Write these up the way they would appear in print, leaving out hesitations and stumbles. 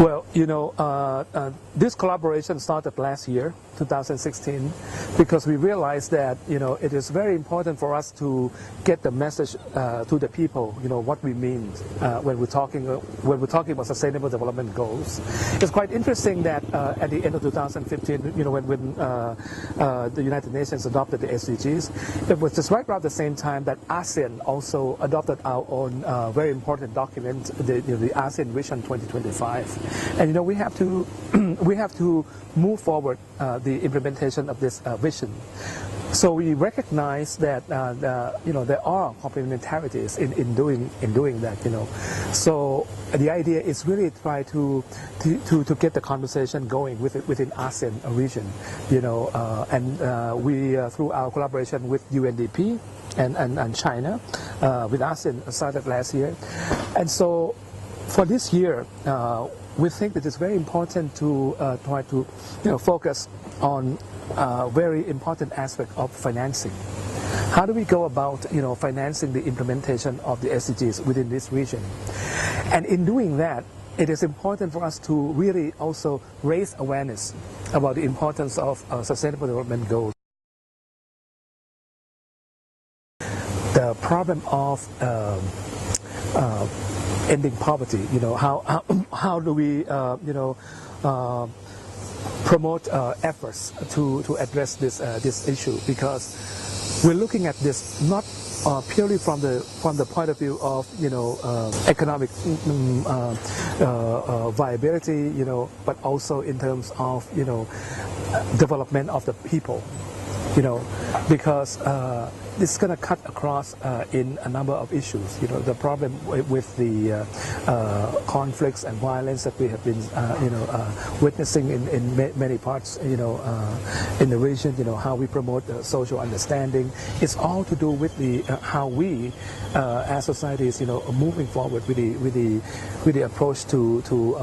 Well, this collaboration started last year, 2016, because we realized that, it is very important for us to get the message to the people, what we mean when we're talking about sustainable development goals. It's quite interesting that at the end of 2015, when the United Nations adopted the SDGs, it was just right around the same time that ASEAN also adopted our own very important document, the ASEAN Vision 2025. And we have to move forward the implementation of this vision. So we recognize that there are complementarities in doing that. So the idea is really try to get the conversation going within ASEAN region. And we through our collaboration with UNDP and China with ASEAN started last year, and so for this year. We think that it's very important to try to focus on a very important aspect of financing. How do we go about financing the implementation of the SDGs within this region? And in doing that, it is important for us to really also raise awareness about the importance of sustainable development goals. The problem of ending poverty, how do we promote efforts to address this issue, because we're looking at this not purely from the point of view of economic viability, but also in terms of development of the people, because this is going to cut across in a number of issues. The problem with the conflicts and violence that we have been witnessing in many parts in the region, how we promote social understanding. It's all to do with the how we as societies moving forward with the approach to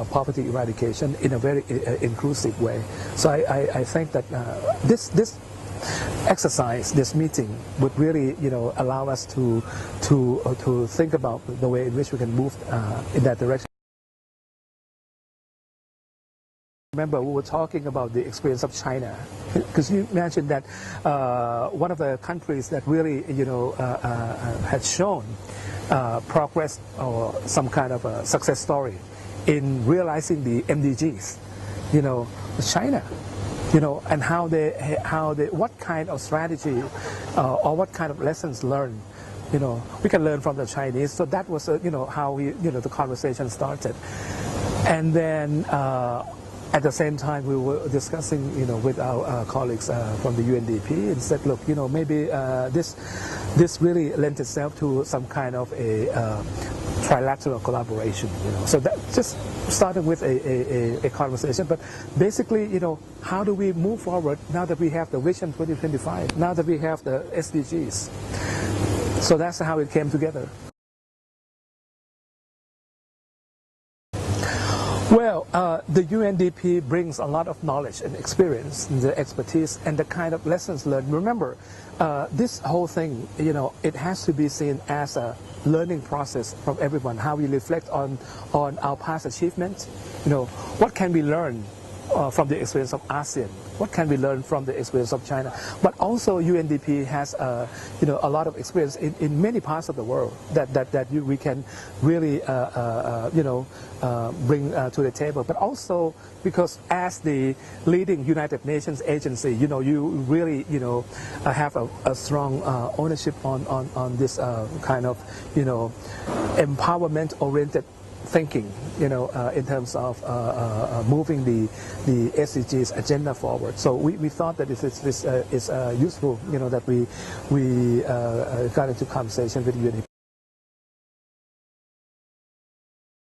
poverty eradication in a very inclusive way. So I think that this exercise, this meeting, would really allow us to think about the way in which we can move in that direction. Remember, we were talking about the experience of China, because you mentioned that one of the countries that really had shown progress or some kind of a success story in realizing the MDGs, was China. And how they, what kind of strategy or what kind of lessons learned, we can learn from the Chinese. So that was, how we, the conversation started. And then at the same time, we were discussing, with our colleagues from the UNDP, and said, look, maybe this really lends itself to some kind of a trilateral collaboration. So that just started with a conversation, but basically, how do we move forward now that we have the Vision 2025, now that we have the SDGs? So that's how it came together. Well, the UNDP brings a lot of knowledge and experience, the expertise, and the kind of lessons learned. Remember, this whole thing, it has to be seen as a learning process from everyone, how we reflect on our past achievements. What can we learn from the experience of ASEAN? What can we learn from the experience of China? But also UNDP has a lot of experience in many parts of the world that we can really bring to the table. But also because as the leading United Nations agency, you really have a strong ownership on this kind of empowerment-oriented thinking, in terms of moving the SDGs agenda forward. So we thought that this is useful, that we got into conversation with UNDP.